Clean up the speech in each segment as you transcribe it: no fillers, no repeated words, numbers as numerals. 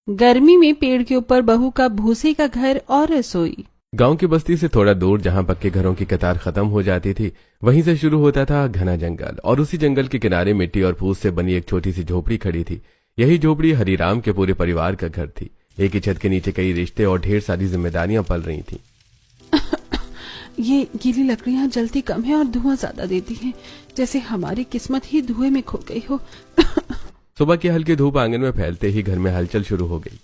गर्मी में पेड़ के ऊपर बहू का भूसे का घर और रसोई। गांव की बस्ती से थोड़ा दूर जहां पक्के घरों की कतार खत्म हो जाती थी, वहीं से शुरू होता था घना जंगल, और उसी जंगल के किनारे मिट्टी और फूस से बनी एक छोटी सी झोपड़ी खड़ी थी। यही झोपड़ी हरिराम के पूरे परिवार का घर थी। एक ही छत के नीचे कई रिश्ते और ढेर सारी जिम्मेदारियां पल रही थी। ये गीली लकड़ियां जलती कम है और धुआं ज्यादा देती हैं, जैसे हमारी किस्मत ही धुएं में खो गई हो। सुबह की हल्की धूप आंगन में फैलते ही घर में हलचल शुरू हो गई।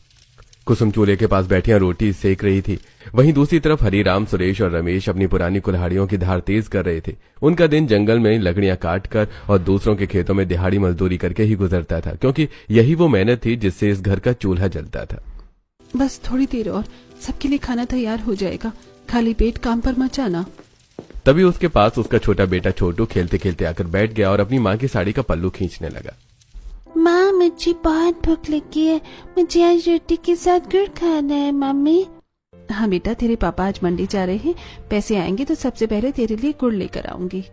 कुसुम चूल्हे के पास बैठियां रोटी सेक रही थी। वहीं दूसरी तरफ हरिराम, सुरेश और रमेश अपनी पुरानी कुल्हाड़ियों की धार तेज कर रहे थे। उनका दिन जंगल में लकड़ियां काटकर और दूसरों के खेतों में दिहाड़ी मजदूरी करके ही गुजरता था, क्योंकि यही वो मेहनत थी जिससे इस घर का चूल्हा जलता था। बस थोड़ी देर और सबके लिए खाना तैयार हो जाएगा, खाली पेट काम पर मत जाना। तभी उसके पास उसका छोटा बेटा छोटू खेलते खेलते आकर बैठ गया और अपनी माँ की साड़ी का पल्लू खींचने लगा। माँ, मुझे बहुत भूख लगी है, मुझे आज रोटी के साथ गुड़ खाना है मम्मी। हाँ बेटा, तेरे पापा आज मंडी जा रहे हैं, पैसे आएंगे तो सबसे पहले तेरे लिए गुड़ लेकर आऊंगी।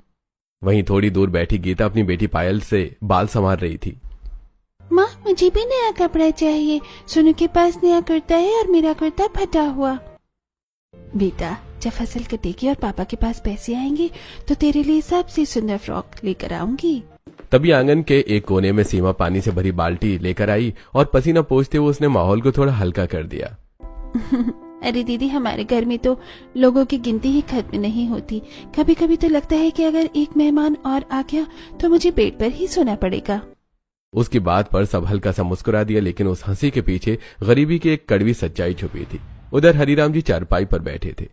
वहीं थोड़ी दूर बैठी गीता अपनी बेटी पायल से बाल संवार रही थी। माँ, मुझे भी नया कपड़ा चाहिए, सोनू के पास नया कुर्ता है और मेरा कुर्ता फटा हुआ। बेटा, जब फसल कटेगी और पापा के पास पैसे आएंगे तो तेरे लिए सबसे सुंदर फ्रॉक लेकर आऊंगी। तभी आंगन के एक कोने में सीमा पानी से भरी बाल्टी लेकर आई और पसीना पोंछते हुए उसने माहौल को थोड़ा हल्का कर दिया। अरे दीदी, हमारे घर में तो लोगों की गिनती ही खत्म नहीं होती। कभी कभी तो लगता है कि अगर एक मेहमान और आ गया तो मुझे बेड पर ही सोना पड़ेगा। उसकी बात पर सब हल्का सा मुस्कुरा दिया, लेकिन उस हंसी के पीछे गरीबी की एक कड़वी सच्चाई छुपी थी। उधर हरिराम जी चारपाई पर बैठे थे।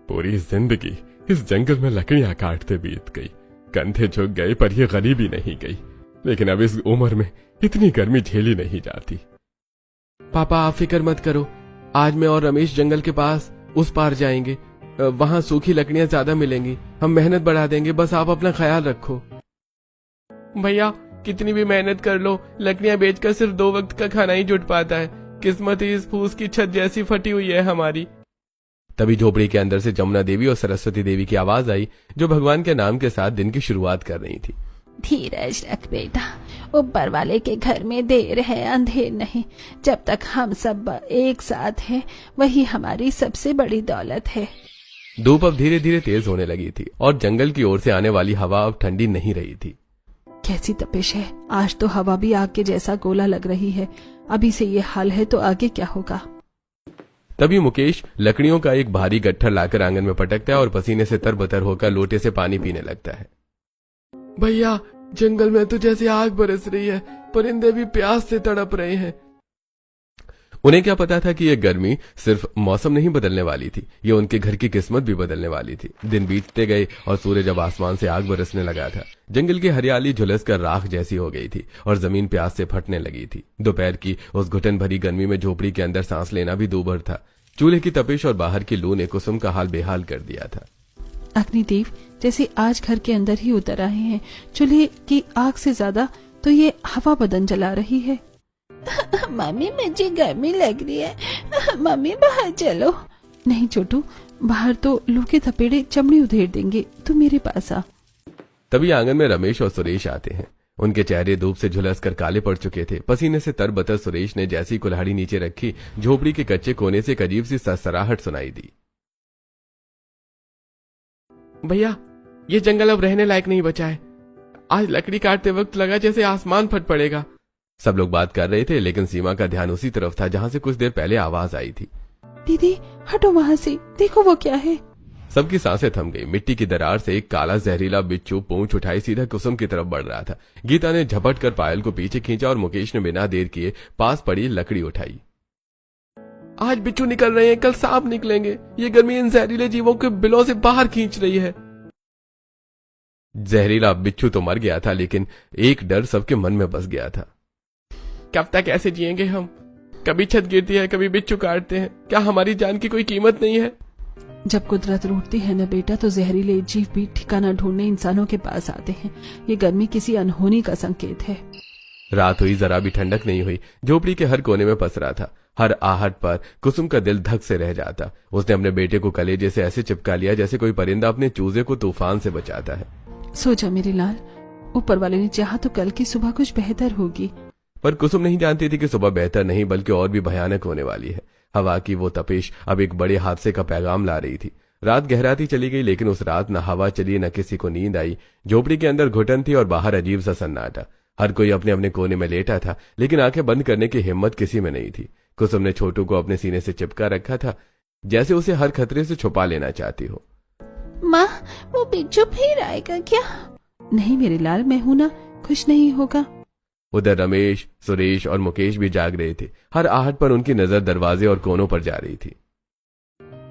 पूरी जिंदगी इस जंगल में लकड़ियां काटते बीत गई, कंधे झुक गए, पर यह गरीबी नहीं गई। लेकिन अब इस उम्र में इतनी गर्मी झेली नहीं जाती। पापा, आप फिक्र मत करो, आज मैं और रमेश जंगल के पास उस पार जाएंगे, वहां सूखी लकड़ियां ज्यादा मिलेंगी, हम मेहनत बढ़ा देंगे, बस आप अपना ख्याल रखो। भैया, कितनी भी मेहनत कर लो, लकड़ियां बेचकर सिर्फ 2 वक्त का खाना ही जुट पाता है। किस्मत ही इस फूस की छत जैसी फटी हुई है हमारी। तभी झोपड़ी के अंदर से जमुना देवी और सरस्वती देवी की आवाज आई, जो भगवान के नाम के साथ दिन की शुरुआत कर रही थी। धीरज रख बेटा, ऊपर वाले के घर में देर है अंधेर नहीं। जब तक हम सब एक साथ हैं, वही हमारी सबसे बड़ी दौलत है। धूप अब धीरे धीरे तेज होने लगी थी और जंगल की ओर से आने वाली हवा अब ठंडी नहीं रही थी। कैसी तपिश है, आज तो हवा भी आग के जैसा गोला लग रही है। अभी से ये हाल है तो आगे क्या होगा। तभी मुकेश लकड़ियों का एक भारी गट्ठर लाकर आंगन में पटकता है और पसीने से तरबतर होकर लोटे से पानी पीने लगता है। भैया, जंगल में तो जैसे आग बरस रही है, परिंदे भी प्यास से तड़प रहे हैं। उन्हें क्या पता था कि यह गर्मी सिर्फ मौसम नहीं बदलने वाली थी, ये उनके घर की किस्मत भी बदलने वाली थी। दिन बीतते गए और सूरज अब आसमान से आग बरसने लगा था। जंगल की हरियाली झुलस कर राख जैसी हो गई थी और जमीन प्यास से फटने लगी थी। दोपहर की उस घुटन भरी गर्मी में झोपड़ी के अंदर सांस लेना भी दूभर था। चूल्हे की तपिश और बाहर की लू ने कुसुम का हाल बेहाल कर दिया था। अग्निदेव जैसे आज घर के अंदर ही उतर आए हैं। चूल्हे की आग से ज्यादा तो ये हवा बदन जला रही है। मम्मी, मुझे गर्मी लग रही है, मम्मी बाहर चलो। नहीं छोटू, बाहर तो लू के थपेड़े चमड़ी उधेड़ देंगे, तू मेरे पास आ। तभी आंगन में रमेश और सुरेश आते हैं। उनके चेहरे धूप से झुलसकर काले पड़ चुके थे। पसीने से तरबतर सुरेश ने जैसी कुल्हाड़ी नीचे रखी, झोपड़ी के कच्चे कोने से एक अजीब सी सरसराहट सुनाई दी। भैया, ये जंगल अब रहने लायक नहीं बचा है। आज लकड़ी काटते वक्त लगा जैसे आसमान फट पड़ेगा। सब लोग बात कर रहे थे, लेकिन सीमा का ध्यान उसी तरफ था जहां से कुछ देर पहले आवाज आई थी। दीदी हटो वहां से, देखो वो क्या है। सबकी सांसें थम गई। मिट्टी की दरार से एक काला जहरीला बिच्छू पूंछ उठाई सीधा कुसुम की तरफ बढ़ रहा था। गीता ने झपट कर पायल को पीछे खींचा और मुकेश ने बिना देर किए पास पड़ी लकड़ी उठाई। आज बिच्छू निकल रहे हैं, कल सांप निकलेंगे। ये गर्मी इन जहरीले जीवों के बिलों से बाहर खींच रही है। जहरीला बिच्छू तो मर गया था, लेकिन एक डर सबके मन में बस गया था। कब तक ऐसे जिएंगे हम? कभी छत गिरती है, कभी बिच्छू काटते हैं। क्या हमारी जान की कोई कीमत नहीं है? जब कुदरत रूठती है न बेटा, तो जहरीले जीव भी ठिकाना ढूंढने इंसानों के पास आते हैं। ये गर्मी किसी अनहोनी का संकेत है। रात हुई, जरा भी ठंडक नहीं हुई। झोपड़ी के हर कोने में पसरा था। हर आहट पर कुसुम का दिल धक से रह जाता। उसने अपने बेटे को कलेजे से ऐसे चिपका लिया जैसे कोई परिंदा अपने चूजे को तूफान से बचाता है। सो जा मेरे लाल, ऊपर वाले ने चाहा तो कल की सुबह कुछ बेहतर होगी। पर कुसुम नहीं जानती थी कि सुबह बेहतर नहीं बल्कि और भी भयानक होने वाली है। हवा की वो तपिश अब एक बड़े हादसे का पैगाम ला रही थी। रात गहराती चली गई, लेकिन उस रात न हवा चली न किसी को नींद आई। झोपड़ी के अंदर घुटन थी और बाहर अजीब सा सन्नाटा। हर कोई अपने अपने कोने में लेटा था, लेकिन आंखें बंद करने की हिम्मत किसी में नहीं थी। कुसुम ने छोटू को अपने सीने से चिपका रखा था, जैसे उसे हर खतरे से छुपा लेना चाहती हो। माँ, वो बिच्छू फिर आएगा क्या? नहीं मेरे लाल, मैं हूं ना, कुछ नहीं होगा। उधर रमेश, सुरेश और मुकेश भी जाग रहे थे। हर आहट पर उनकी नजर दरवाजे और कोनों पर जा रही थी।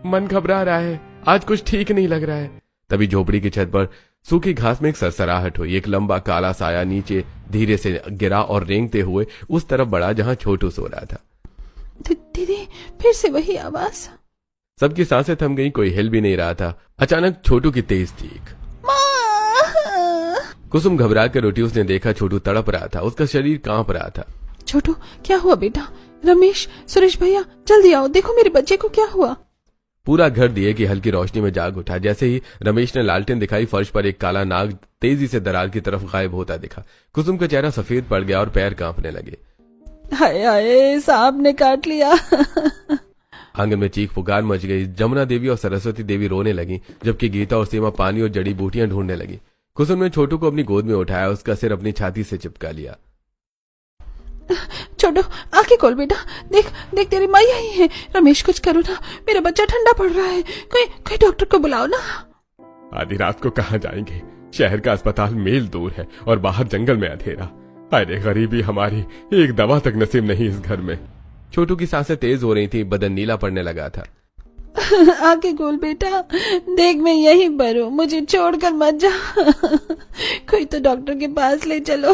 मन घबरा रहा है, आज कुछ ठीक नहीं लग रहा है। तभी झोपड़ी की छत पर सूखी घास में एक सरसराहट हुई। एक लंबा काला साया नीचे धीरे से गिरा और रेंगते हुए उस तरफ बढ़ा जहां छोटू सो रहा था। दीदी, फिर से वही आवाज। सबकी सांसें थम गई, कोई हिल भी नहीं रहा था। अचानक छोटू की तेज चीख। कुसुम घबरा कर उठी। उसने देखा छोटू तड़प रहा था, उसका शरीर कांप रहा था। छोटू, क्या हुआ बेटा? रमेश, सुरेश भैया, जल्दी आओ, देखो मेरे बच्चे को क्या हुआ। पूरा घर दिए की हल्की रोशनी में जाग उठा। जैसे ही रमेश ने लालटेन दिखाई, फर्श पर एक काला नाग तेजी से दरार की तरफ गायब होता दिखा। कुसुम का चेहरा सफेद पड़ गया और पैर कांपने लगे। हाय हाय, सांप ने काट लिया। आंगन में चीख पुकार मच गई। जमुना देवी और सरस्वती देवी रोने लगी, जबकि गीता और सीमा पानी और जड़ी बूटियां ढूंढने लगी। कुसुम ने छोटू को अपनी गोद में उठाया, उसका सिर अपनी छाती से चिपका लिया। छोटू, आंखें खोल बेटा, देख देख, तेरी माँ यही है। रमेश, कुछ करो ना, मेरा बच्चा ठंडा पड़ रहा है। कोई डॉक्टर को बुलाओ ना। आधी रात को कहाँ जाएंगे? शहर का अस्पताल मील दूर है और बाहर जंगल में अंधेरा। अरे गरीबी हमारी, एक दवा तक नसीब नहीं इस घर में। छोटू की सांसें तेज हो रही थी, बदन नीला पड़ने लगा था। आंखें खोल बेटा, देख मैं यहीं पर हूँ, मुझे छोड़कर मत जा। कोई तो डॉक्टर के पास ले चलो।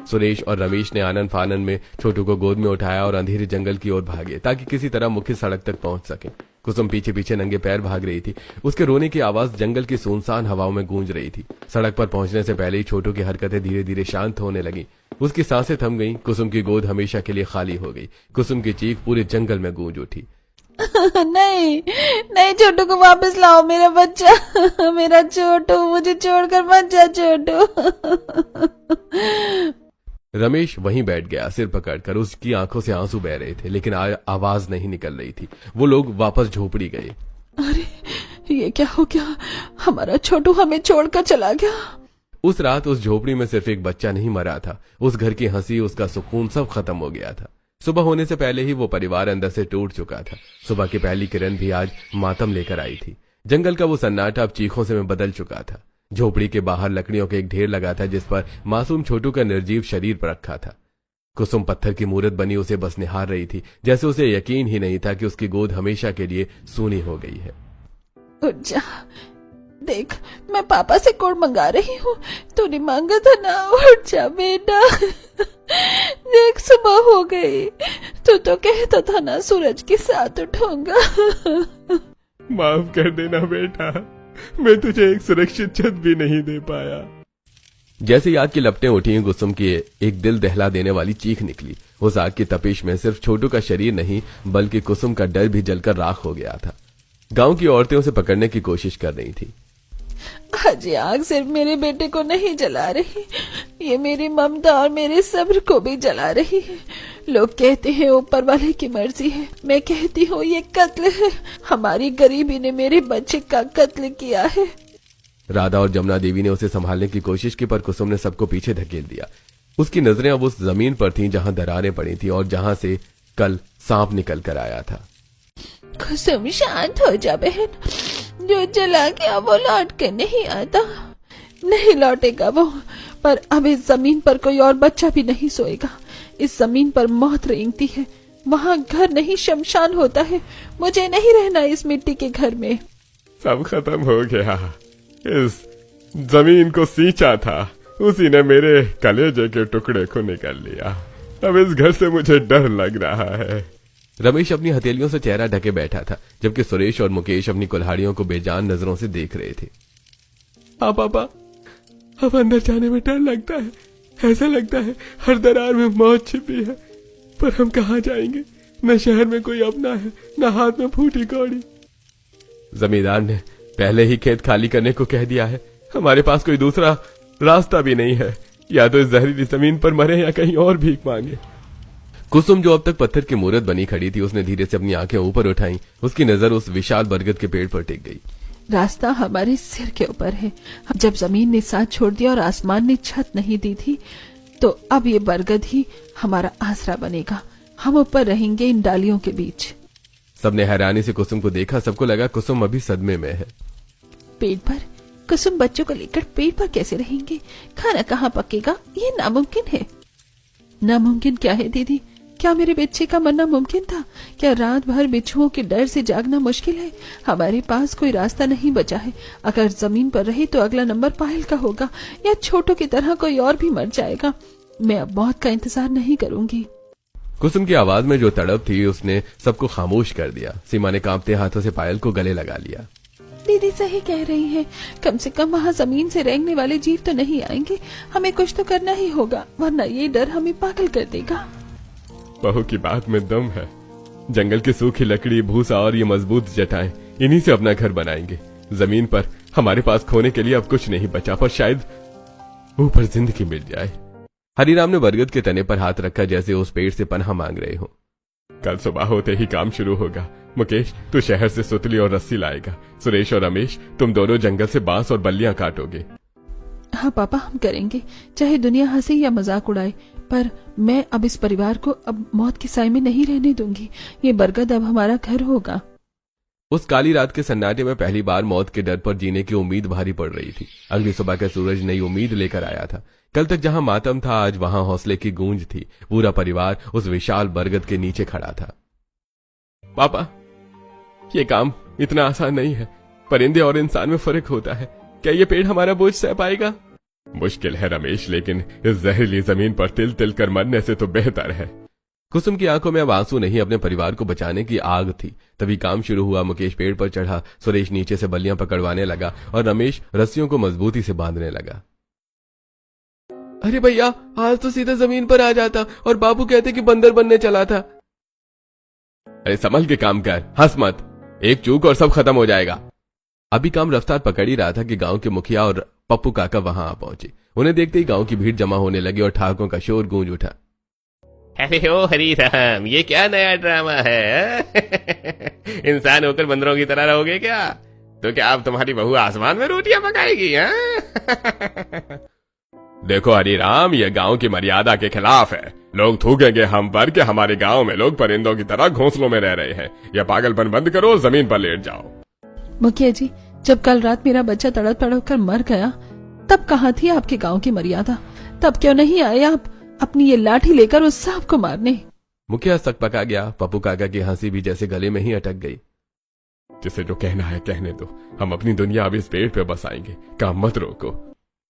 सुरेश और रमेश ने आनन फानन में छोटू को गोद में उठाया और अंधेरे जंगल की ओर भागे ताकि किसी तरह मुख्य सड़क तक पहुंच सके। कुसुम पीछे पीछे नंगे पैर भाग रही थी। उसके रोने की आवाज जंगल की सुनसान हवाओं में गूंज रही थी। सड़क पर पहुंचने से पहले ही छोटू की हरकतें धीरे धीरे शांत होने लगी। उसकी सांसें थम गईं। कुसुम की गोद हमेशा के लिए खाली हो गई। कुसुम की चीख पूरे जंगल में गूंज उठी। नहीं नहीं, छोटू को वापस लाओ, मेरा बच्चा, मेरा छोटू, मुझे छोड़कर मत जा छोटू। रमेश वहीं बैठ गया, सिर पकड़कर। उसकी आंखों से आंसू बह रहे थे, लेकिन आवाज नहीं निकल रही थी। वो लोग वापस झोपड़ी गए। अरे ये क्या हो गया? हमारा छोटू हमें छोड़कर चला गया। उस रात उस झोपड़ी में सिर्फ एक बच्चा नहीं मरा था, उस घर की हंसी, उसका सुकून सब खत्म हो गया था। सुबह होने से पहले ही वो परिवार अंदर से टूट चुका था। सुबह की पहली किरण भी आज मातम लेकर आई थी। जंगल का वो सन्नाटा अब चीखों से में बदल चुका था। झोपड़ी के बाहर लकड़ियों के एक ढेर लगा था, जिस पर मासूम छोटू का निर्जीव शरीर पर रखा था। कुसुम पत्थर की मूर्त बनी उसे बस निहार रही थी, जैसे उसे यकीन ही नहीं था कि उसकी गोद हमेशा के लिए सूनी हो गई है। उठ जा, देख मैं पापा से कोड मंगा रही हूँ, तूने मांगा था ना। उठ जा बेटा, देख सुबह हो गई, तू तो कहता था ना सूरज के साथ उठूंगा। माफ कर देना बेटा, मैं तुझे एक सुरक्षित छत भी नहीं दे पाया। जैसे आग की लपटें उठी, कुसुम की एक दिल दहला देने वाली चीख निकली। उस आग की तपिश में सिर्फ छोटू का शरीर नहीं बल्कि कुसुम का डर भी जलकर राख हो गया था। गांव की औरतें उसे पकड़ने की कोशिश कर रही थी। आज ये आग सिर्फ मेरे बेटे को नहीं जला रही, ये मेरी ममता और मेरे सब्र को भी जला रही है। लोग कहते हैं ऊपर वाले की मर्जी है, मैं कहती हूँ ये कत्ल है। हमारी गरीबी ने मेरे बच्चे का कत्ल किया है। राधा और जमुना देवी ने उसे संभालने की कोशिश की, पर कुसुम ने सबको पीछे धकेल दिया। उसकी नजरें अब उस जमीन पर थीं जहां दरारें पड़ी थी और जहां से कल सांप निकल कर आया था। कुसुम शांत हो जा बहन, जो चला गया वो लौट के नहीं आता, नहीं लौटेगा वो। पर अब इस जमीन पर कोई और बच्चा भी नहीं सोएगा। इस जमीन पर मौत रेंगती है, वहाँ घर नहीं शमशान होता है। मुझे नहीं रहना इस मिट्टी के घर में। सब खत्म हो गया। इस जमीन को सींचा था, उसी ने मेरे कलेजे के टुकड़े को निकाल लिया। अब इस घर से मुझे डर लग रहा है। रमेश अपनी हथेलियों से चेहरा ढके बैठा था, जबकि सुरेश और मुकेश अपनी कुल्हाड़ियों को बेजान नजरों से देख रहे थे। पापा, अब अंदर जाने में डर लगता है। ऐसा लगता है हर दरार में मौत छिपी है, पर हम कहाँ जाएंगे? न शहर में कोई अपना है, न हाथ में फूटी कौड़ी। जमींदार ने पहले ही खेत खाली करने को कह दिया है। हमारे पास कोई दूसरा रास्ता भी नहीं है। या तो इस जहरीली जमीन पर मरे या कहीं और भीख मांगे। कुसुम जो अब तक पत्थर की मूरत बनी खड़ी थी, उसने धीरे से अपनी आंखें ऊपर उठाई। उसकी नजर उस विशाल बरगद के पेड़ पर टिक गई। रास्ता हमारे सिर के ऊपर है। जब जमीन ने साथ छोड़ दिया और आसमान ने छत नहीं दी थी, तो अब ये बरगद ही हमारा आसरा बनेगा। हम ऊपर रहेंगे इन डालियों के बीच। सबने हैरानी से कुसुम को देखा। सबको लगा कुसुम अभी सदमे में है। पेट पर? कुसुम बच्चों को लेकर पेट पर कैसे रहेंगे? खाना कहाँ पकेगा? ये नामुमकिन है। नामुमकिन क्या है दीदी? क्या मेरे बच्चे का मरना मुमकिन था? क्या रात भर बिच्छुओं के डर से जागना मुश्किल है? हमारे पास कोई रास्ता नहीं बचा है। अगर जमीन पर रहे तो अगला नंबर पायल का होगा, या छोटों की तरह कोई और भी मर जाएगा। मैं अब मौत का इंतजार नहीं करूंगी। कुसुम की आवाज में जो तड़प थी उसने सबको खामोश कर दिया। सीमा ने कांपते हाथों से पायल को गले लगा लिया। दीदी सही कह रही है। कम से कम वहाँ जमीन से रेंगने वाले जीव तो नहीं आएंगे। हमें कुछ तो करना ही होगा, वरना ये डर हमें पागल कर देगा। बहू की बात में दम है। जंगल की सूखी लकड़ी, भूसा और ये मजबूत जटाएं, इन्हीं से अपना घर बनाएंगे। जमीन पर हमारे पास खोने के लिए अब कुछ नहीं बचा, पर शायद ऊपर जिंदगी मिल जाए। हरिराम ने बरगद के तने पर हाथ रखा, जैसे उस पेड़ से पनाह मांग रहे हो। कल सुबह होते ही काम शुरू होगा। मुकेश, तू शहर से सुतली और रस्सी लाएगा। सुरेश और रमेश, तुम दोनों जंगल से बांस और बल्लियां काटोगे। हाँ पापा, हम करेंगे, चाहे दुनिया हंसे या मजाक उड़ाए। पर मैं अब इस परिवार को अब मौत के साए में नहीं रहने दूंगी। ये बरगद अब हमारा घर होगा। उस काली रात के सन्नाटे में पहली बार मौत के डर पर जीने की उम्मीद भारी पड़ रही थी। अगली सुबह का सूरज नई उम्मीद लेकर आया था। कल तक जहां मातम था, आज वहां हौसले की गूंज थी। पूरा परिवार उस विशाल बरगद के नीचे खड़ा था। पापा, ये काम इतना आसान नहीं है। परिंदे और इंसान में फर्क होता है। क्या ये पेड़ हमारा बोझ सह पाएगा? मुश्किल है रमेश, लेकिन इस जहरीली जमीन पर तिल तिल कर मरने से तो बेहतर है। कुसुम की आंखों में अब आंसू नहीं, अपने परिवार को बचाने की आग थी। तभी काम शुरू हुआ। मुकेश पेड़ पर चढ़ा, सुरेश नीचे से बल्लियां पकड़वाने लगा और रमेश रस्सियों को मजबूती से बांधने लगा। अरे भैया, आज तो सीधा जमीन पर आ जाता और बाबू कहते कि बंदर बनने चला था। अरे संभल के काम कर, हंस मत। एक चूक और सब खत्म हो जाएगा। अभी काम रफ्तार पकड़ ही रहा था कि गांव के मुखिया और पप्पू काका वहां आ पहुंचे। उन्हें देखते ही गांव की भीड़ जमा होने लगी और ठहाकों का शोर गूंज उठा। अरे ओ हरिराम, ये क्या नया ड्रामा है? इंसान होकर बंदरों की तरह रहोगे क्या? तो क्या अब तुम्हारी बहू आसमान में रोटियां पकाएगी? देखो हरिराम, ये गांव की मर्यादा के खिलाफ है। लोग थूकेंगे हम पर कि हमारे गांव में लोग परिंदों की तरह घोंसलों में रह रहे हैं। यह पागलपन बंद करो, जमीन पर लेट जाओ। मुखिया जी, जब कल रात मेरा बच्चा तड़प तड़प कर मर गया, तब कहाँ थी आपके गांव की मर्यादा? तब क्यों नहीं आए आप अपनी ये लाठी लेकर उस सांप को मारने? मुखिया सक पका गया। पप्पू काका की हंसी भी जैसे गले में ही अटक गई। जिसे जो कहना है कहने दो। हम अपनी दुनिया अब इस पेड़ पे बसाएंगे, काम मत रोको।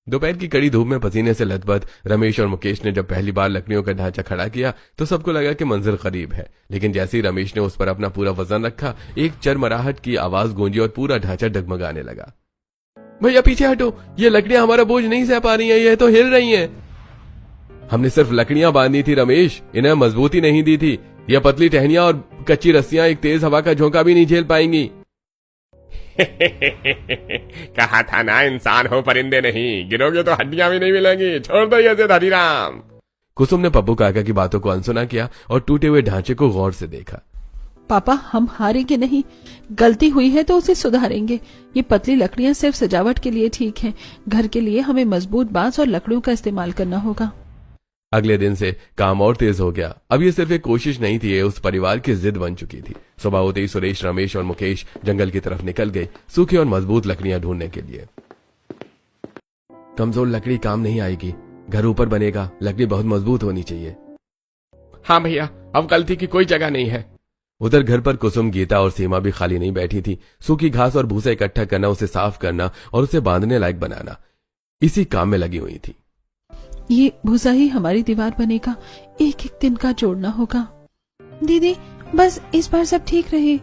दोपहर की कड़ी धूप में पसीने से लथपथ रमेश और मुकेश ने जब पहली बार लकड़ियों का ढांचा खड़ा किया तो सबको लगा कि मंजिल करीब है। लेकिन जैसे ही रमेश ने उस पर अपना पूरा वजन रखा, एक चरमराहट की आवाज गूंजी और पूरा ढांचा डगमगाने लगा। भैया पीछे हटो, ये लकड़ियां हमारा बोझ नहीं सह पा रही हैं, ये तो हिल रही हैं। हमने सिर्फ लकड़ियां बांधी थी रमेश, इन्हें मजबूती नहीं दी थी। यह पतली टहनियां और कच्ची रस्सियां एक तेज हवा का झोंका भी नहीं झेल पाएंगी। कहा था ना, इंसान हो परिंदे नहीं। गिरोगे तो हड्डियां भी नहीं मिलेंगी। छोड़ दो ये जिद हरिराम। कुसुम ने पप्पू काका की बातों को अनसुना किया और टूटे हुए ढांचे को गौर से देखा। पापा, हम हारेंगे नहीं। गलती हुई है तो उसे सुधारेंगे। ये पतली लकड़ियां सिर्फ सजावट के लिए ठीक हैं। घर के लिए हमें मजबूत बांस और लकड़ियों का इस्तेमाल करना होगा। अगले दिन से काम और तेज हो गया। अब ये सिर्फ एक कोशिश नहीं थी, ये उस परिवार की जिद बन चुकी थी। सुबह होते ही सुरेश, रमेश और मुकेश जंगल की तरफ निकल गए, सूखी और मजबूत लकड़ियां ढूंढने के लिए। कमजोर लकड़ी काम नहीं आएगी, घर ऊपर बनेगा। लकड़ी बहुत मजबूत होनी चाहिए। हाँ भैया, अब गलती की कोई जगह नहीं है। उधर घर पर कुसुम, गीता और सीमा भी खाली नहीं बैठी थी। सूखी घास और भूसा इकट्ठा करना, उसे साफ करना और उसे बांधने लायक बनाना, इसी काम में लगी हुई थी। ये भूसा ही हमारी दीवार बनेगा। एक एक दिन का जोड़ना होगा। दीदी, बस इस बार सब ठीक रहे।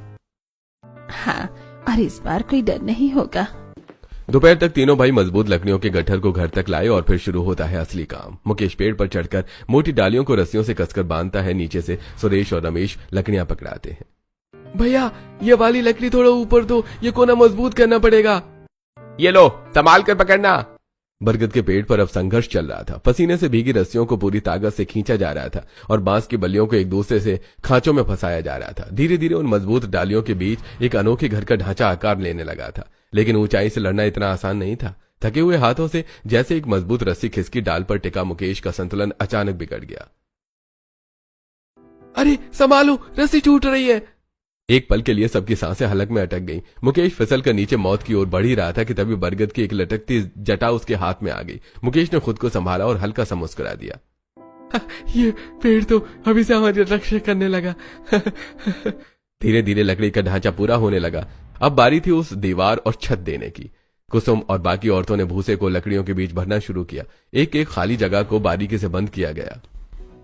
हाँ, और इस बार कोई डर नहीं होगा। दोपहर तक तीनों भाई मजबूत लकड़ियों के गट्ठर को घर तक लाए और फिर शुरू होता है असली काम। मुकेश पेड़ पर चढ़कर मोटी डालियों को रस्सियों से कसकर बांधता है। नीचे से सुरेश और रमेश लकड़ियां पकड़ाते हैं। भैया, ये वाली लकड़ी थोड़ा ऊपर दो, ये कोना मजबूत करना पड़ेगा। ये लो, संभाल कर पकड़ना। बरगद के पेड़ पर अब संघर्ष चल रहा था। पसीने से भीगी रस्सियों को पूरी ताकत से खींचा जा रहा था और बांस की बल्लियों को एक दूसरे से खांचों में फंसाया जा रहा था। धीरे धीरे उन मजबूत डालियों के बीच एक अनोखे घर का ढांचा आकार लेने लगा था, लेकिन ऊंचाई से लड़ना इतना आसान नहीं था। थके हुए हाथों से जैसे एक मजबूत रस्सी खिसकी डाल पर टिका मुकेश का संतुलन अचानक बिगड़ गया। अरे संभालो, रस्सी टूट रही है। एक पल के लिए सबकी सांसें हलक में अटक गईं। मुकेश फिसल कर नीचे मौत की ओर बढ़ ही रहा था कि तभी बरगद की एक लटकती जटा उसके हाथ में आ गई। मुकेश ने खुद को संभाला और हल्का सा मुस्कुरा दिया। ये पेड़ तो अभी से हमारी रक्षा करने लगा। धीरे धीरे लकड़ी का ढांचा पूरा होने लगा। अब बारी थी उस दीवार और छत देने की। कुसुम और बाकी औरतों ने भूसे को लकड़ियों के बीच भरना शुरू किया। एक एक खाली जगह को बारीकी से बंद किया गया।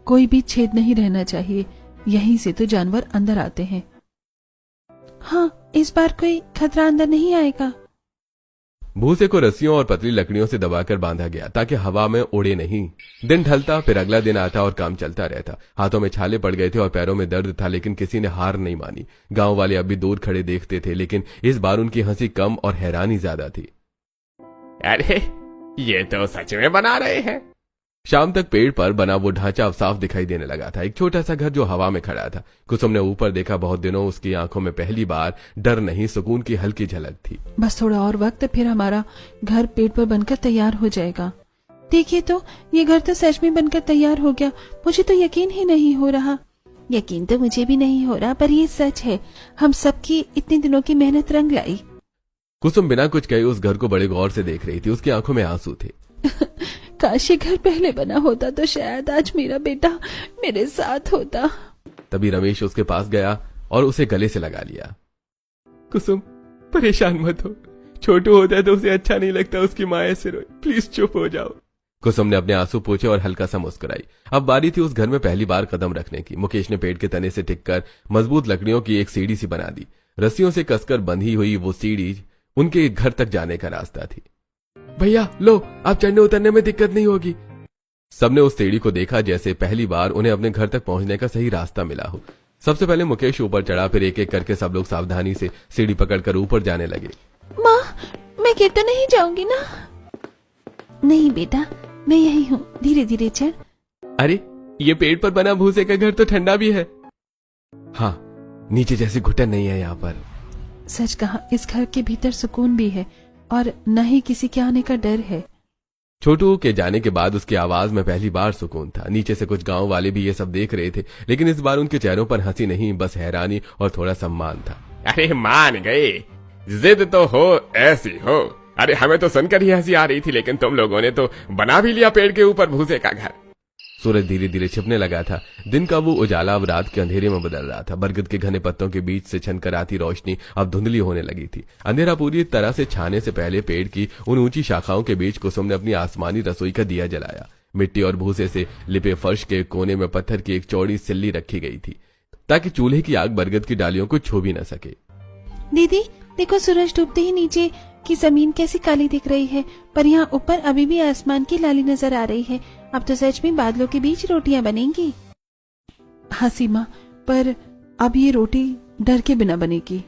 कोई भी छेद नहीं रहना चाहिए, यहीं से तो जानवर अंदर आते हैं। हाँ, इस बार कोई खतरा अंदर नहीं आएगा। भूसे को रस्सियों और पतली लकड़ियों से दबाकर बांधा गया ताकि हवा में उड़े नहीं। दिन ढलता, फिर अगला दिन आता और काम चलता रहता। हाथों में छाले पड़ गए थे और पैरों में दर्द था, लेकिन किसी ने हार नहीं मानी। गांव वाले अब भी दूर खड़े देखते थे, लेकिन इस बार उनकी हंसी कम और हैरानी ज्यादा थी। अरे ये तो सच में बना रहे हैं। शाम तक पेड़ पर बना वो ढांचा अब साफ दिखाई देने लगा था। एक छोटा सा घर जो हवा में खड़ा था। कुसुम ने ऊपर देखा। बहुत दिनों उसकी आंखों में पहली बार डर नहीं, सुकून की हल्की झलक थी। बस थोड़ा और वक्त, फिर हमारा घर पेड़ पर बनकर तैयार हो जाएगा। देखिए तो, ये घर तो सच में बनकर तैयार हो गया। मुझे तो यकीन ही नहीं हो रहा। यकीन तो मुझे भी नहीं हो रहा, पर ये सच है। हम सबकी इतने दिनों की मेहनत रंग लाई। कुसुम बिना कुछ कहे उस घर को बड़े गौर से देख रही थी। उसकी आंखों में आंसू थे। काश ये घर पहले बना होता तो शायद आज मेरा बेटा मेरे साथ होता। तभी रमेश उसके पास गया और उसे गले से लगा लिया। कुसुम, परेशान मत हो। छोटू होता है तो उसे अच्छा नहीं लगता उसकी माँ ऐसे रोए। प्लीज चुप हो जाओ। कुसुम ने अपने आंसू पोंछे और हल्का सा मुस्कुराई। अब बारी थी उस घर में पहली बार कदम रखने की। मुकेश ने पेड़ के तने से टिककर मजबूत लकड़ियों की एक सीढ़ी सी बना दी। रस्सियों से कसकर बंधी हुई वो सीढ़ी उनके घर तक जाने का रास्ता थी। भैया लो, आप चढ़ने उतरने में दिक्कत नहीं होगी। सबने उस सीढ़ी को देखा जैसे पहली बार उन्हें अपने घर तक पहुंचने का सही रास्ता मिला हो। सबसे पहले मुकेश ऊपर चढ़ा, फिर एक एक करके सब लोग सावधानी से सीढ़ी पकड़कर ऊपर जाने लगे। माँ, मैं गिर तो नहीं जाऊंगी ना? नहीं बेटा, मैं यही हूँ, धीरे धीरे चढ़। अरे ये पेड़ पर बना भूसे का घर तो ठंडा भी है। हाँ, नीचे जैसी घुटन नहीं है यहाँ पर। सच कहा, इस घर के भीतर सुकून भी है और न ही किसी के आने का डर है। छोटू के जाने के बाद उसकी आवाज में पहली बार सुकून था। नीचे से कुछ गांव वाले भी ये सब देख रहे थे, लेकिन इस बार उनके चेहरों पर हंसी नहीं, बस हैरानी और थोड़ा सम्मान था। अरे मान गए, जिद तो हो ऐसी हो। अरे हमें तो सुनकर ही हंसी आ रही थी, लेकिन तुम लोगों ने तो बना भी लिया पेड़ के ऊपर भूसे का घर। सूरज धीरे धीरे छिपने लगा था। दिन का वो उजाला अब रात के अंधेरे में बदल रहा था। बरगद के घने पत्तों के बीच से छनकर आती रोशनी अब धुंधली होने लगी थी। अंधेरा पूरी तरह से छाने से पहले पेड़ की उन ऊंची शाखाओं के बीच कुसुम ने अपनी आसमानी रसोई का दिया जलाया। मिट्टी और भूसे से लिपे फर्श के कोने में पत्थर की एक चौड़ी सिल्ली रखी गई थी ताकि चूल्हे की आग बरगद की डालियों को छू भी न सके। दीदी देखो, सूरज डूबते ही नीचे की जमीन कैसी काली दिख रही है, पर यहाँ ऊपर अभी भी आसमान की लाली नजर आ रही है। अब तो सच में बादलों के बीच रोटियां बनेंगी। हाँ सीमा, पर अब ये रोटी डर के बिना बनेगी।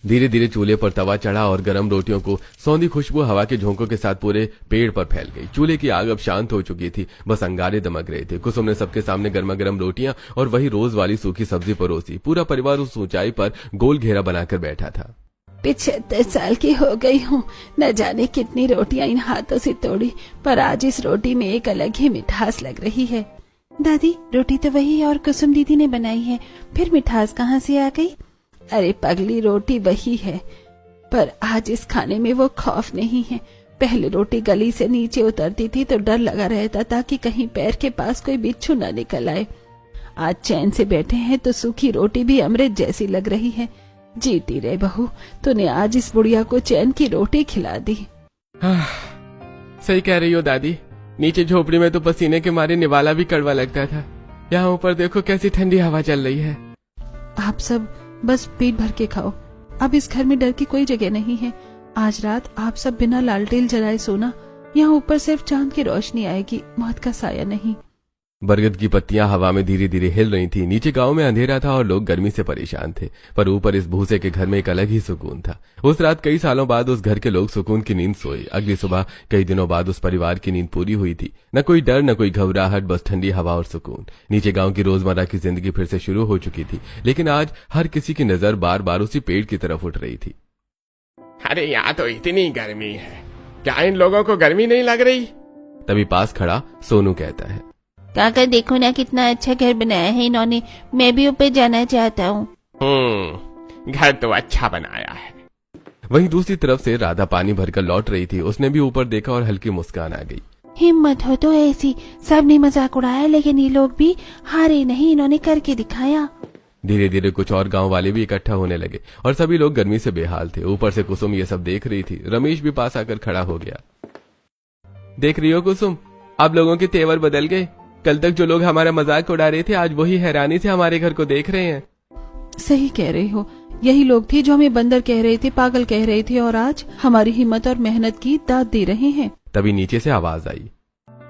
धीरे धीरे चूल्हे पर तवा चढ़ा और गर्म रोटियों को सौंधी खुशबू हवा के झोंकों के साथ पूरे पेड़ पर फैल गई। चूल्हे की आग अब शांत हो चुकी थी, बस अंगारे दमक रहे थे। कुसुम ने सबके सामने गर्मा गर्म रोटियां और वही रोज वाली सूखी सब्जी परोसी। पूरा परिवार उस ऊंचाई पर गोल घेरा बनाकर बैठा था। 75 साल की हो गई हूँ, न जाने कितनी रोटियां इन हाथों से तोड़ी, पर आज इस रोटी में एक अलग ही मिठास लग रही है। दादी, रोटी तो वही और कुसुम दीदी ने बनाई है, फिर मिठास कहाँ से आ गई? अरे पगली, रोटी वही है, पर आज इस खाने में वो खौफ नहीं है। पहले रोटी गली से नीचे उतरती थी तो डर लगा रहता था कि कहीं पैर के पास कोई बिच्छू न निकल आए। आज चैन से बैठे हैं तो सूखी रोटी भी अमृत जैसी लग रही है। जीती रहे बहू, तूने आज इस बुढ़िया को चैन की रोटी खिला दी। सही कह रही हो दादी, नीचे झोपड़ी में तो पसीने के मारे निवाला भी कड़वा लगता था। यहाँ ऊपर देखो कैसी ठंडी हवा चल रही है। आप सब बस पेट भर के खाओ, अब इस घर में डर की कोई जगह नहीं है। आज रात आप सब बिना लालटेन जलाए सोना, यहाँ ऊपर सिर्फ चांद की रोशनी आएगी, मौत का साया नहीं। बरगद की पत्तियां हवा में धीरे धीरे हिल रही थी। नीचे गांव में अंधेरा था और लोग गर्मी से परेशान थे, पर ऊपर इस भूसे के घर में एक अलग ही सुकून था। उस रात कई सालों बाद उस घर के लोग सुकून की नींद सोए। अगली सुबह कई दिनों बाद उस परिवार की नींद पूरी हुई थी। न कोई डर, न कोई घबराहट, बस ठंडी हवा और सुकून। नीचे गांव की रोजमर्रा की जिंदगी फिर से शुरू हो चुकी थी, लेकिन आज हर किसी की नजर बार बार उसी पेड़ की तरफ उठ रही थी। अरे यहाँ तो इतनी गर्मी है, क्या इन लोगों को गर्मी नहीं लग रही? तभी पास खड़ा सोनू कहता है, काका देखो ना कितना अच्छा घर बनाया है इन्होंने, मैं भी ऊपर जाना चाहता हूँ। घर तो अच्छा बनाया है। वहीं दूसरी तरफ से राधा पानी भरकर लौट रही थी। उसने भी ऊपर देखा और हल्की मुस्कान आ गई। हिम्मत हो तो ऐसी, सबने मजाक उड़ाया लेकिन ये लोग भी हारे नहीं, इन्होंने करके दिखाया। धीरे धीरे कुछ और गांव वाले भी इकट्ठा होने लगे और सभी लोग गर्मी से बेहाल थे। ऊपर से कुसुम ये सब देख रही थी। रमेश भी पास आकर खड़ा हो गया। देख रही हो कुसुम, अब लोगों के तेवर बदल गए। कल तक जो लोग हमारा मजाक उड़ा रहे थे, आज वही हैरानी से हमारे घर को देख रहे हैं। सही कह रही हो, यही लोग थे जो हमें बंदर कह रहे थे, पागल कह रहे थे, और आज हमारी हिम्मत और मेहनत की दाद दे रहे हैं। तभी नीचे से आवाज आई,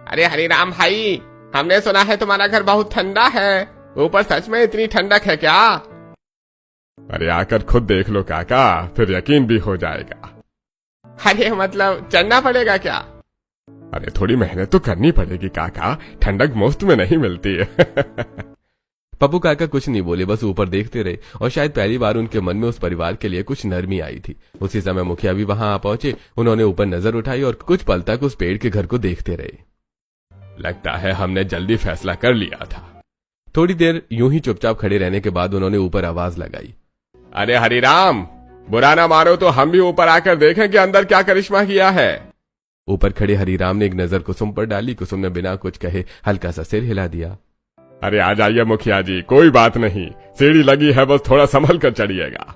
अरे हरिराम भाई, हमने सुना है तुम्हारा घर बहुत ठंडा है। ऊपर सच में इतनी ठंडक है क्या? अरे आकर खुद देख लो काका, फिर यकीन भी हो जाएगा। अरे मतलब चढ़ना पड़ेगा क्या? अरे थोड़ी मेहनत तो करनी पड़ेगी काका, ठंडक मुफ्त में नहीं मिलती है। पप्पू काका कुछ नहीं बोले, बस ऊपर देखते रहे और शायद पहली बार उनके मन में उस परिवार के लिए कुछ नरमी आई थी। उसी समय मुखिया भी वहां आ पहुंचे। उन्होंने ऊपर नजर उठाई और कुछ पल तक उस पेड़ के घर को देखते रहे। लगता है हमने जल्दी फैसला कर लिया था। थोड़ी देर यूं ही चुपचाप खड़े रहने के बाद उन्होंने ऊपर आवाज लगाई, अरे हरिराम, बुरा ना मानो तो हम भी ऊपर आकर देखें कि अंदर क्या करिश्मा किया है। ऊपर खड़े हरिराम ने एक नजर कुसुम पर डाली। कुसुम ने बिना कुछ कहे हल्का सा सिर हिला दिया। अरे आ जाइए मुखिया जी, कोई बात नहीं, सीढ़ी लगी है, बस थोड़ा संभल कर चढ़िएगा।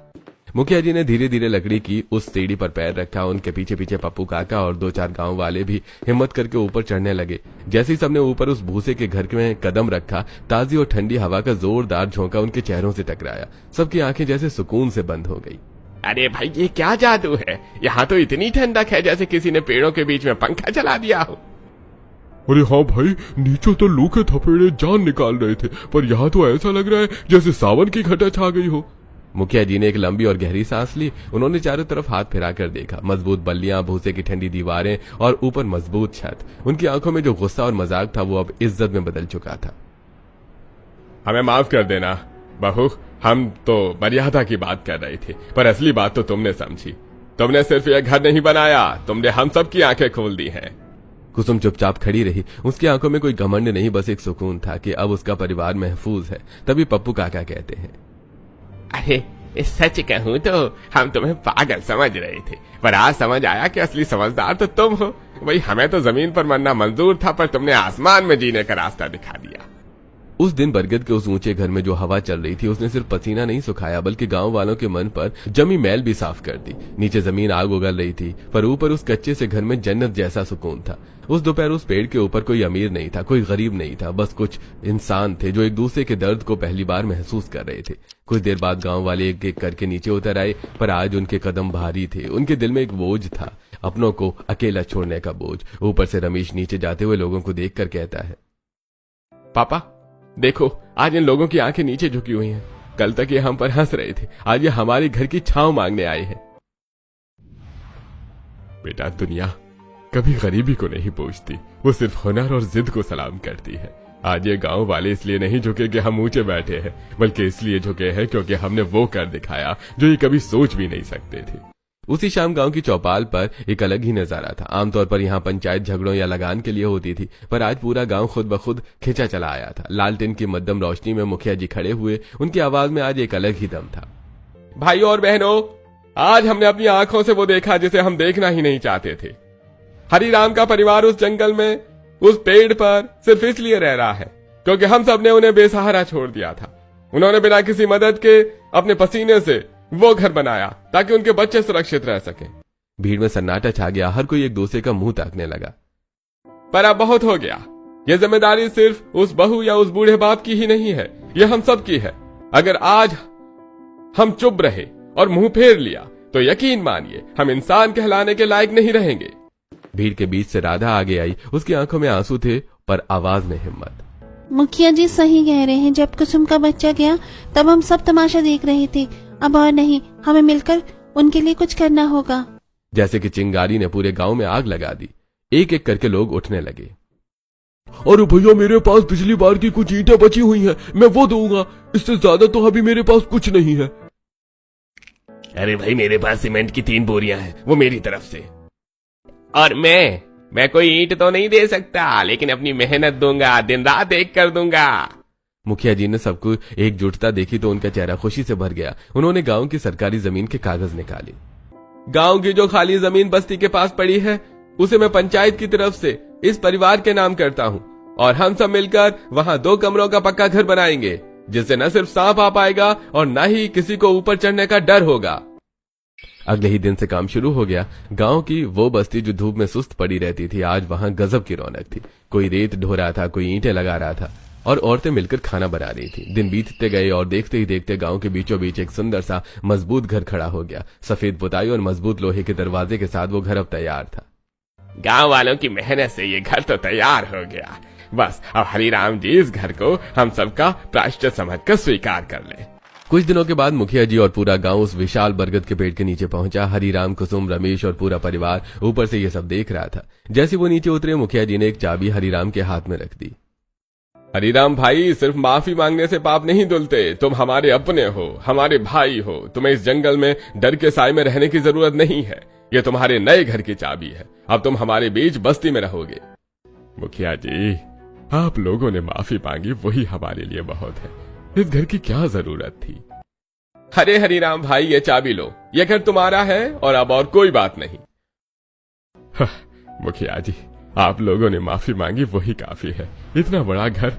मुखिया जी ने धीरे धीरे लकड़ी की उस सीढ़ी पर पैर रखा। उनके पीछे पीछे पप्पू काका और 2-4 गांव वाले भी हिम्मत करके ऊपर चढ़ने लगे। जैसे ही सबने ऊपर उस भूसे के घर में कदम रखा, ताजी और ठंडी हवा का जोरदार झोंका उनके चेहरों से टकराया। सबकी आंखें जैसे सुकून से बंद हो गई। अरे भाई, ये क्या जादू है? यहाँ तो इतनी ठंडक है जैसे किसी ने पेड़ों के बीच में पंखा चला दिया हो। अरे हाँ भाई, नीचे तो लूखे थपेड़े जान निकाल रहे थे, पर यहाँ तो ऐसा लग रहा है जैसे सावन की घटा छा गई हो। मुखिया जी ने एक लंबी और गहरी सांस ली। उन्होंने चारों तरफ हाथ फिराकर देखा। मजबूत बल्लियां, भूसे की ठंडी दीवारें और ऊपर मजबूत छत। उनकी आंखों में जो गुस्सा और मजाक था वो अब इज्जत में बदल चुका था। हमें माफ कर देना बहू, हम तो मर्यादा की बात कर रहे थे, पर असली बात तो तुमने समझी। तुमने सिर्फ यह घर नहीं बनाया, तुमने हम सब की आंखें खोल दी हैं। कुसुम चुपचाप खड़ी रही। उसकी आंखों में कोई घमंड नहीं, बस एक सुकून था कि अब उसका परिवार महफूज है। तभी पप्पू काका कहते हैं, अरे सच कहूं तो हम तुम्हें पागल समझ रहे थे, पर आज समझ आया कि असली समझदार तो तुम हो। भाई, हमें तो जमीन पर मरना मंजूर था, पर तुमने आसमान में जीने का रास्ता दिखा दिया। उस दिन बरगद के उस ऊंचे घर में जो हवा चल रही थी, उसने सिर्फ पसीना नहीं सुखाया, बल्कि गांव वालों के मन पर जमी मैल भी साफ कर दी। नीचे जमीन आग उगल रही थी, पर ऊपर उस कच्चे से घर में जन्नत जैसा सुकून था। उस दोपहर उस पेड़ के ऊपर कोई अमीर नहीं था, कोई गरीब नहीं था, बस कुछ इंसान थे जो एक दूसरे के दर्द को पहली बार महसूस कर रहे थे। कुछ देर बाद गांव वाले एक एक करके नीचे उतर आए, पर आज उनके कदम भारी थे। उनके दिल में एक बोझ था, अपनों को अकेला छोड़ने का बोझ। ऊपर से रमेश नीचे जाते हुए लोगों को देखकर कहता है, पापा देखो, आज इन लोगों की आंखें नीचे झुकी हुई हैं। कल तक ये हम पर हंस रहे थे, आज ये हमारे घर की छांव मांगने आए हैं। बेटा, दुनिया कभी गरीबी को नहीं पूछती, वो सिर्फ हुनर और जिद को सलाम करती है। आज ये गांव वाले इसलिए नहीं झुके कि हम ऊंचे बैठे हैं, बल्कि इसलिए झुके हैं क्योंकि हमने वो कर दिखाया जो ये कभी सोच भी नहीं सकते थे। उसी शाम गांव की चौपाल पर एक अलग ही नजारा था। आमतौर पर यहाँ पंचायत झगड़ों या लगान के लिए होती थी, पर आज पूरा गांव खुद ब खुद खिंचा चला आया था। लालटेन की मध्यम रोशनी में मुखिया जी खड़े हुए। उनकी आवाज में आज एक अलग ही दम था। भाइयों और बहनों, आज हमने अपनी आंखों से वो देखा जिसे हम देखना ही नहीं चाहते थे। हरिराम का परिवार उस जंगल में, उस पेड़ पर सिर्फ इसलिए रह रहा है क्योंकि हम सब ने उन्हें बेसहारा छोड़ दिया था। उन्होंने बिना किसी मदद के अपने पसीने से वो घर बनाया ताकि उनके बच्चे सुरक्षित रह सकें। भीड़ में सन्नाटा छा गया। हर कोई एक दूसरे का मुंह ताकने लगा। पर अब बहुत हो गया। ये जिम्मेदारी सिर्फ उस बहू या उस बूढ़े बाप की ही नहीं है, ये हम सब की है। अगर आज हम चुप रहे और मुंह फेर लिया तो यकीन मानिए हम इंसान कहलाने के लायक नहीं रहेंगे। भीड़ के बीच से राधा आगे आई। उसकी आंखों में आंसू थे, पर आवाज में हिम्मत। मुखिया जी सही कह रहे हैं, जब कुसुम का बच्चा गया तब हम सब तमाशा देख रहे थे, अब और नहीं, हमें मिलकर उनके लिए कुछ करना होगा। जैसे कि चिंगारी ने पूरे गांव में आग लगा दी। एक एक करके लोग उठने लगे। अरे भैया, मेरे पास पिछली बार की कुछ ईंटें बची हुई हैं, मैं वो दूंगा, इससे ज्यादा तो अभी मेरे पास कुछ नहीं है। अरे भाई, मेरे पास सीमेंट की 3 बोरियां हैं, वो मेरी तरफ से। और मैं कोई ईंट तो नहीं दे सकता, लेकिन अपनी मेहनत दूंगा, दिन रात एक कर दूंगा। मुखिया जी ने सबको एकजुटता देखी तो उनका चेहरा खुशी से भर गया। उन्होंने गांव की सरकारी जमीन के कागज निकाले। गांव की जो खाली जमीन बस्ती के पास पड़ी है, उसे मैं पंचायत की तरफ से इस परिवार के नाम करता हूँ, और हम सब मिलकर वहाँ 2 कमरों का पक्का घर बनाएंगे, जिससे न सिर्फ सांप आ पाएगा और न ही किसी को ऊपर चढ़ने का डर होगा। अगले ही दिन से काम शुरू हो गया। गांव की वो बस्ती जो धूप में सुस्त पड़ी रहती थी, आज वहां गजब की रौनक थी। कोई रेत ढो रहा था, कोई ईंटें लगा रहा था, और औरतें मिलकर खाना बना रही थी। दिन बीतते गए और देखते ही देखते गांव के बीचों बीच एक सुंदर सा मजबूत घर खड़ा हो गया। सफेद पुताई और मजबूत लोहे के दरवाजे के साथ वो घर अब तैयार था। गांव वालों की मेहनत से ये घर तो तैयार हो गया। बस अब हरिराम जी इस घर को हम सबका प्रायश्चित समझकर स्वीकार कर ले। कुछ दिनों के बाद मुखिया जी और पूरा गांव उस विशाल बरगद के पेड़ के नीचे पहुंचा। हरिराम, कुसुम, रमेश और पूरा परिवार ऊपर से ये सब देख रहा था। जैसे वो नीचे उतरे, मुखिया जी ने एक चाबी हरिराम के हाथ में रख दी। हरिराम भाई, सिर्फ माफी मांगने से पाप नहीं धुलते। तुम हमारे अपने हो, हमारे भाई हो। तुम्हें इस जंगल में डर के साए में रहने की जरूरत नहीं है। ये तुम्हारे नए घर की चाबी है। अब तुम हमारे बीच बस्ती में रहोगे। मुखिया जी, आप लोगों ने माफी मांगी, वही हमारे लिए बहुत है। इस घर की क्या जरूरत थी। अरे हरिराम भाई, ये चाबी लो, ये घर तुम्हारा है और अब और कोई बात नहीं। मुखिया जी, आप लोगों ने माफी मांगी, वही काफी है। इतना बड़ा घर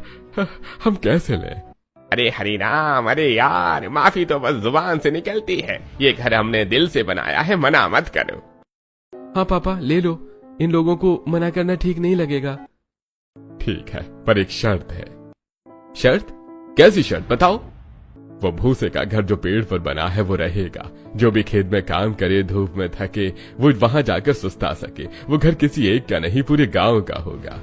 हम कैसे लें। अरे हरिराम, अरे यार, माफी तो बस जुबान से निकलती है। ये घर हमने दिल से बनाया है, मना मत करो। हाँ पापा, ले लो। इन लोगों को मना करना ठीक नहीं लगेगा। ठीक है, पर एक शर्त है। शर्त? कैसी शर्त, बताओ। वो भूसे का घर जो पेड़ पर बना है वो रहेगा। जो भी खेत में काम करे, धूप में थके, वो वहां जाकर सुस्ता सके। वो घर किसी एक का नहीं, पूरे गांव का होगा।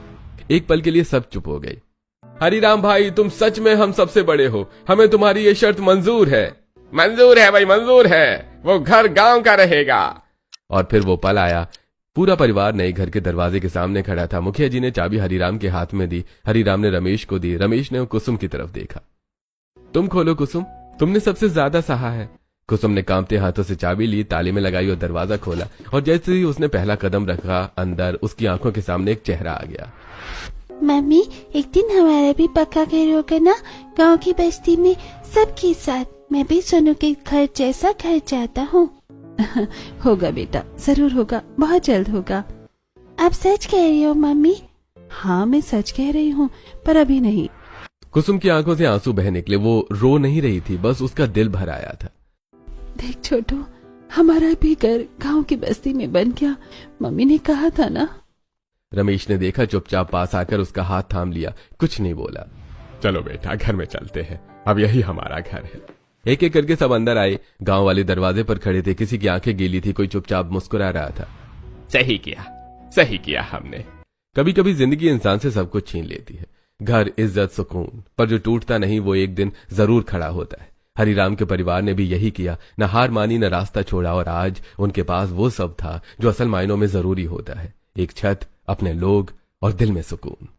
एक पल के लिए सब चुप हो गए। हरिराम भाई, तुम सच में हम सबसे बड़े हो, हमें तुम्हारी ये शर्त मंजूर है। मंजूर है भाई, मंजूर है। वो घर गांव का रहेगा। और फिर वो पल आया। पूरा परिवार नए घर के दरवाजे के सामने खड़ा था। मुखिया जी ने चाबी हरिराम के हाथ में दी। हरिराम ने रमेश को दी। रमेश ने कुसुम की तरफ देखा। तुम खोलो कुसुम, तुमने सबसे ज्यादा सहा है। कुसुम ने कांपते हाथों से चाबी ली, ताले में लगाई और दरवाजा खोला। और जैसे ही उसने पहला कदम रखा, अंदर उसकी आंखों के सामने एक चेहरा आ गया। मम्मी, एक दिन हमारा भी पक्का घर होगा ना, गांव की बस्ती में सबके साथ। मैं भी सोनू के घर जैसा घर चाहता हूँ। होगा बेटा, जरूर होगा, बहुत जल्द होगा। आप सच कह रही हो मम्मी? हाँ, मैं सच कह रही हूँ, पर अभी नहीं। कुसुम की आंखों से आंसू बह निकले। वो रो नहीं रही थी, बस उसका दिल भर आया था। देख छोटू, हमारा भी घर गांव की बस्ती में बन गया। मम्मी ने कहा था ना। रमेश ने देखा, चुपचाप पास आकर उसका हाथ थाम लिया, कुछ नहीं बोला। चलो बेटा, घर में चलते हैं, अब यही हमारा घर है। एक एक करके सब अंदर आए। गांव वाले दरवाजे पर खड़े थे। किसी की आंखें गीली थी, कोई चुपचाप मुस्कुरा रहा था। सही किया, सही किया हमने। कभी कभी जिंदगी इंसान से सब कुछ छीन लेती है, घर, इज्जत, सुकून, पर जो टूटता नहीं वो एक दिन जरूर खड़ा होता है। हरिराम के परिवार ने भी यही किया, न हार मानी, न रास्ता छोड़ा, और आज उनके पास वो सब था जो असल मायनों में जरूरी होता है। एक छत, अपने लोग और दिल में सुकून।